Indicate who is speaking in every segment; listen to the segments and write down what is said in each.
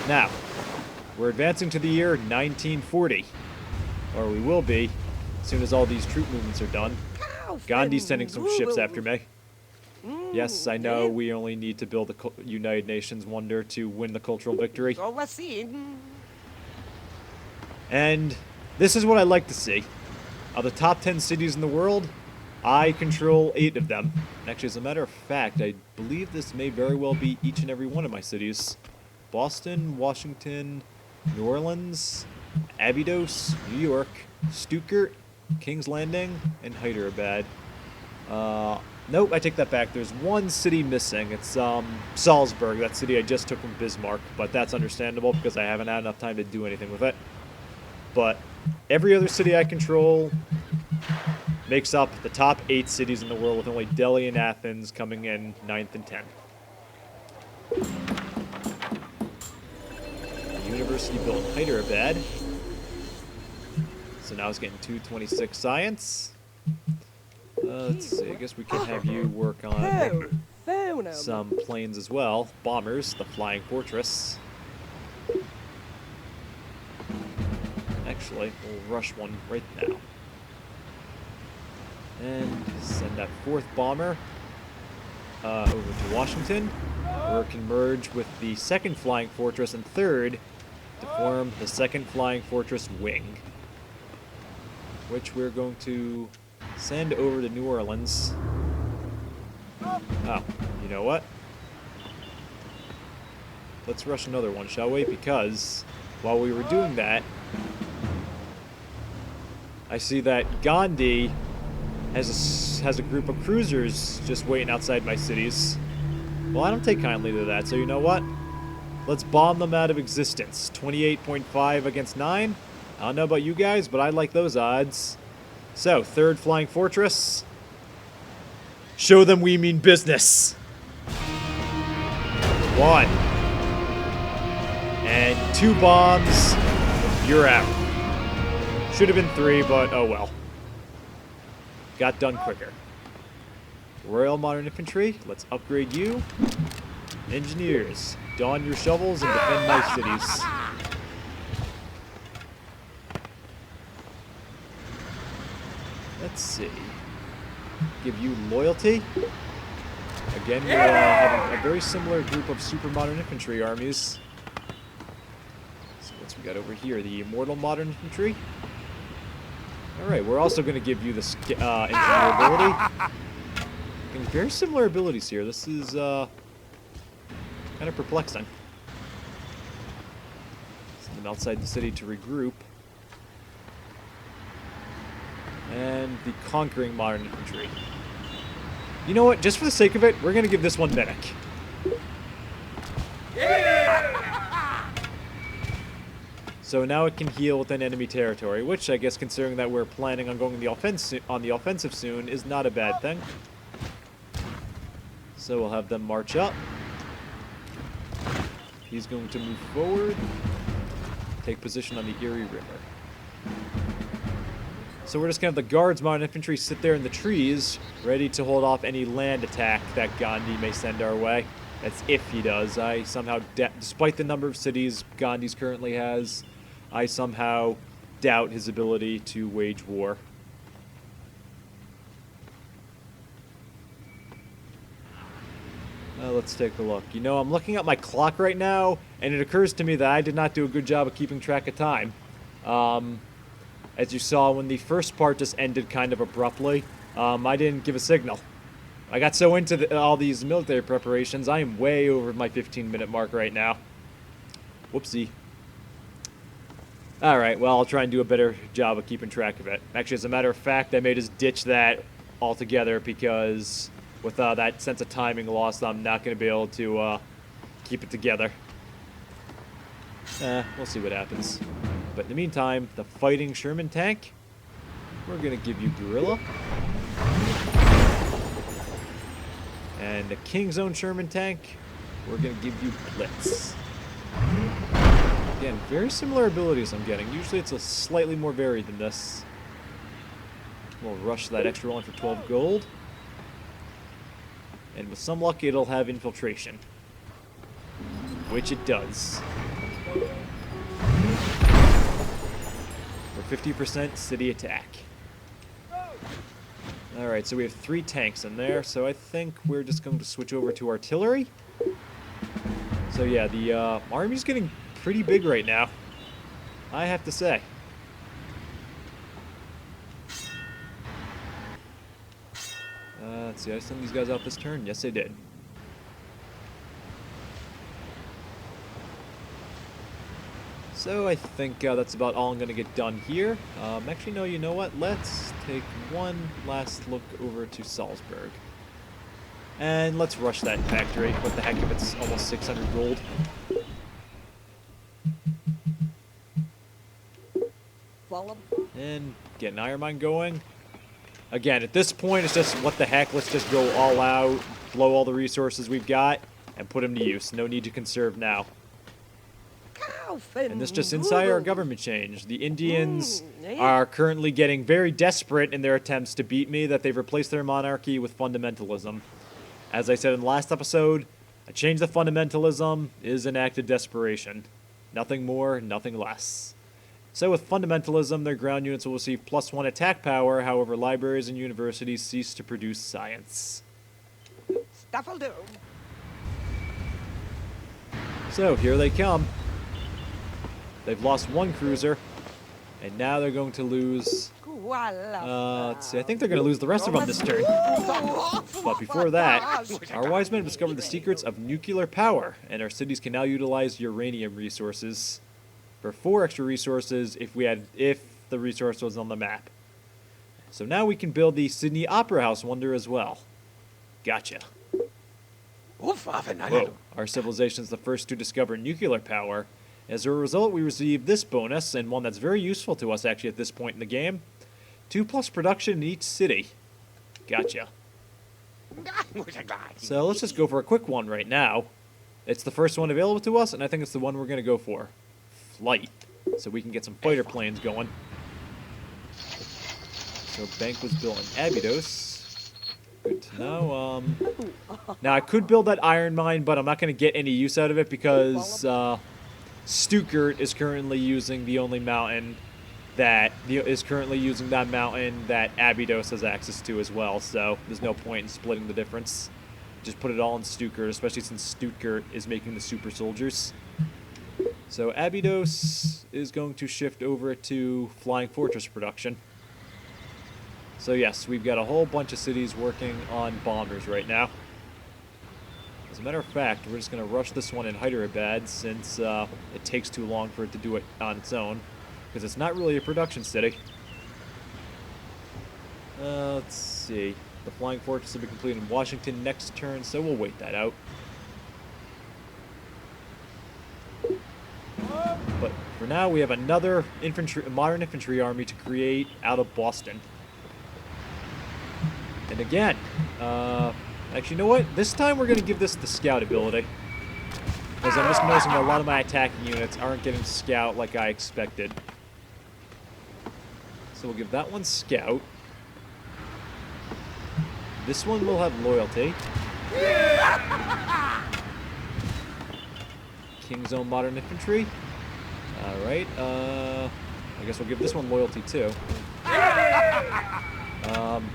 Speaker 1: Now, we're advancing to the year 1940. Or we will be, as soon as all these troop movements are done. Gandhi's sending some ships after me. Yes, I know we only need to build the United Nations wonder to win the cultural victory. And this is what I like to see. Of the top 10 cities in the world, I control 8 of them. Actually, as a matter of fact, I believe this may very well be each and every one of my cities. Boston, Washington, New Orleans, Abydos, New York, Stuttgart, King's Landing, and Hyderabad. Nope, I take that back. There's one city missing. It's Salzburg, that city I just took from Bismarck, but that's understandable because I haven't had enough time to do anything with it. But every other city I control makes up the top 8 cities in the world, with only Delhi and Athens coming in 9th and 10th. The university built in Hyderabad. So now it's getting 226 science. Let's see, I guess we can have you work on some planes as well. Bombers, the Flying Fortress. Actually, we'll rush one right now. And send that 4th bomber over to Washington, where it can merge with the 2nd Flying Fortress and 3rd to form the 2nd Flying Fortress Wing, which we're going to send over to New Orleans. Oh, you know what? Let's rush another one, shall we? Because while we were doing that, I see that Gandhi has a group of cruisers just waiting outside my cities. Well, I don't take kindly to that, so you know what? Let's bomb them out of existence. 28.5 against 9. I don't know about you guys, but I like those odds. So, 3rd Flying Fortress. Show them we mean business. 1. And 2 bombs. You're out. Should have been 3, but oh well. Got done quicker. Royal Modern Infantry, let's upgrade you. Engineers, don your shovels and defend my cities. Let's see. Give you loyalty. Again, we're having a very similar group of super modern infantry armies. So what's we got over here? The Immortal Modern Infantry. Alright, we're also going to give you this engineer ability. And very similar abilities here. This is kind of perplexing. Send them outside the city to regroup. And the Conquering Modern Infantry. You know what? Just for the sake of it, we're going to give this one medic. So now it can heal within enemy territory, which I guess, considering that we're planning on going on the offensive soon, is not a bad thing. So we'll have them march up. He's going to move forward, take position on the Erie River. So we're just going to have the Guards Modern Infantry sit there in the trees, ready to hold off any land attack that Gandhi may send our way. That's if he does. I somehow, despite the number of cities Gandhi's currently has, I somehow doubt his ability to wage war. Let's take a look. You know, I'm looking at my clock right now, and it occurs to me that I did not do a good job of keeping track of time. As you saw, when the first part just ended kind of abruptly, I didn't give a signal. I got so into all these military preparations, I am way over my 15-minute mark right now. Whoopsie. Alright, well, I'll try and do a better job of keeping track of it. Actually, as a matter of fact, I may just ditch that altogether because with that sense of timing lost, I'm not going to be able to keep it together. We'll see what happens. But in the meantime, the Fighting Sherman tank, we're going to give you Guerrilla. And the King's Own Sherman tank, we're going to give you Blitz. Again, very similar abilities I'm getting. Usually it's a slightly more varied than this. We'll rush that extra one for 12 gold. And with some luck, it'll have infiltration. Which it does. For 50% city attack. Alright, so we have 3 tanks in there, so I think we're just going to switch over to artillery. So yeah, the army's getting pretty big right now, I have to say. Let's see, I send these guys out this turn? Yes, I did. So I think that's about all I'm going to get done here. Actually, no, you know what? Let's take one last look over to Salzburg. And let's rush that factory. What the heck if it's almost 600 gold? And get an iron mine going. Again, at this point, it's just, what the heck, let's just go all out, blow all the resources we've got, and put them to use. No need to conserve now. And this just inside our government change. The Indians are currently getting very desperate in their attempts to beat me, that they've replaced their monarchy with fundamentalism. As I said in the last episode, a change of fundamentalism is an act of desperation. Nothing more, nothing less. So with fundamentalism, their ground units will receive +1 attack power, however libraries and universities cease to produce science.
Speaker 2: Stuff'll do.
Speaker 1: So here they come. They've lost 1 cruiser, and now they're going to lose... let's see, I think they're going to lose the rest of them this turn. But before that, our wise men have discovered the secrets of nuclear power, and our cities can now utilize uranium resources for 4 extra resources if the resource was on the map. So now we can build the Sydney Opera House wonder as well. Gotcha. Whoa. Our civilization is the first to discover nuclear power. As a result, we receive this bonus, and one that's very useful to us actually at this point in the game. 2+ production in each city. Gotcha. So let's just go for a quick one right now. It's the first one available to us, and I think it's the one we're going to go for. Flight. So we can get some fighter planes going. So bank was built in Abydos. Good to know. Now I could build that iron mine, but I'm not going to get any use out of it because Stuttgart is currently using the only mountain that Abydos has access to as well. So there's no point in splitting the difference. Just put it all in Stuttgart, especially since Stuttgart is making the super soldiers. So Abydos is going to shift over to Flying Fortress production. So yes, we've got a whole bunch of cities working on bombers right now. As a matter of fact, we're just going to rush this one in Hyderabad since it takes too long for it to do it on its own, because it's not really a production city. Let's see. The Flying Fortress will be completed in Washington next turn, so we'll wait that out. But for now, we have another modern infantry army to create out of Boston. And again, actually, you know what? This time we're going to give this the scout ability. Because I'm just noticing that a lot of my attacking units aren't getting scout like I expected. So we'll give that one scout. This one will have loyalty. King's Own Modern Infantry. Alright, I guess we'll give this one loyalty too.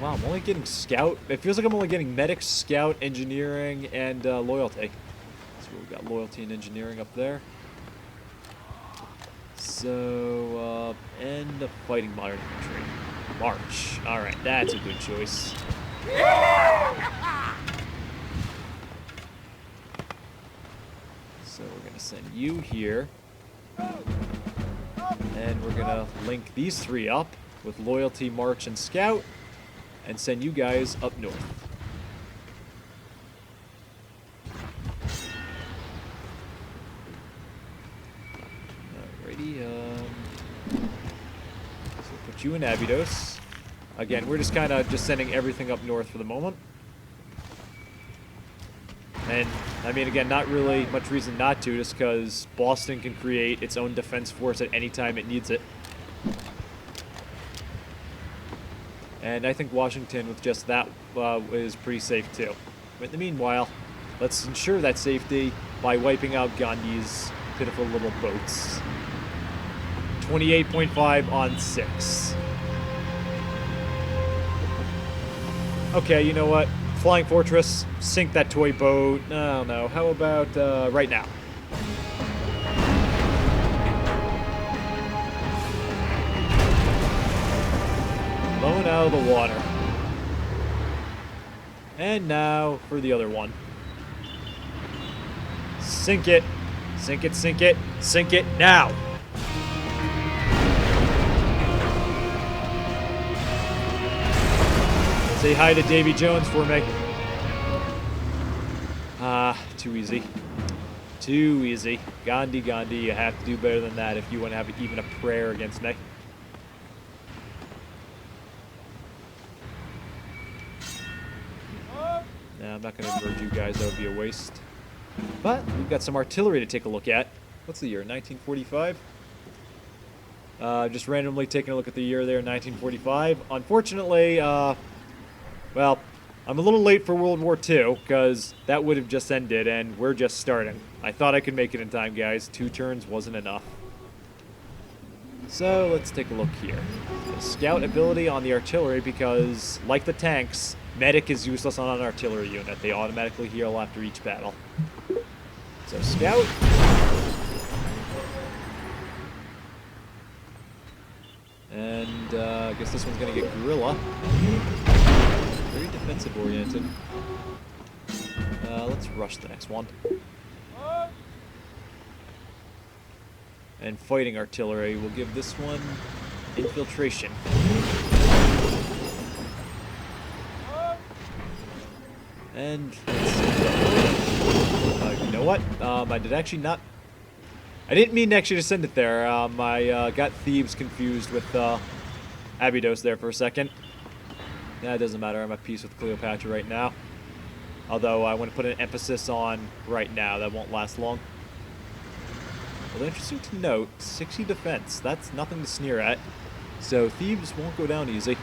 Speaker 1: Wow, I'm only getting scout. It feels like I'm only getting medic, scout, engineering, and loyalty. So we've got loyalty and engineering up there. So, end of fighting modern infantry. March. Alright, that's a good choice. So we're going to send you here. And we're going to link these 3 up with loyalty, march, and scout, and send you guys up north. Alrighty, so put you in Abydos. Again, we're just kind of sending everything up north for the moment. And, I mean, again, not really much reason not to, just because Boston can create its own defense force at any time it needs it. And I think Washington, with just that, is pretty safe, too. But in the meanwhile, let's ensure that safety by wiping out Gandhi's pitiful little boats. 28.5 on 6. Okay, you know what? Flying Fortress, sink that toy boat. I don't know. How about right now? Blown out of the water. And now for the other one. Sink it. Sink it, sink it, sink it now. Say hi to Davy Jones for me. Too easy. Too easy. Gandhi, Gandhi, you have to do better than that if you want to have even a prayer against me. Nah, I'm not going to convert you guys. That would be a waste. But we've got some artillery to take a look at. What's the year? 1945? Just randomly taking a look at the year there, 1945. Unfortunately, well, I'm a little late for World War II, because that would have just ended, and we're just starting. I thought I could make it in time, guys. 2 turns wasn't enough. So, let's take a look here. The scout ability on the artillery, because, like the tanks, medic is useless on an artillery unit. They automatically heal after each battle. So, scout. And, I guess this one's gonna get guerrilla. Very defensive oriented. Let's rush the next one. And fighting artillery will give this one infiltration. And let's see. You know what? I did actually not. I didn't mean to actually just send it there. I got Thebes confused with Abydos there for a second. Yeah, it doesn't matter. I'm at peace with Cleopatra right now. Although I want to put an emphasis on right now. That won't last long. Well, interesting to note, 60 defense. That's nothing to sneer at. So Thebes won't go down easy.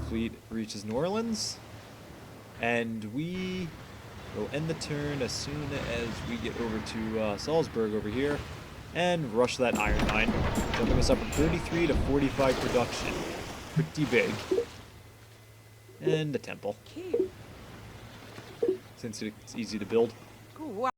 Speaker 1: Fleet reaches New Orleans. And we will end the turn as soon as we get over to Salzburg over here. And rush that iron mine, jumping us up from 33 to 45 production. Pretty big. And the temple, since it's easy to build.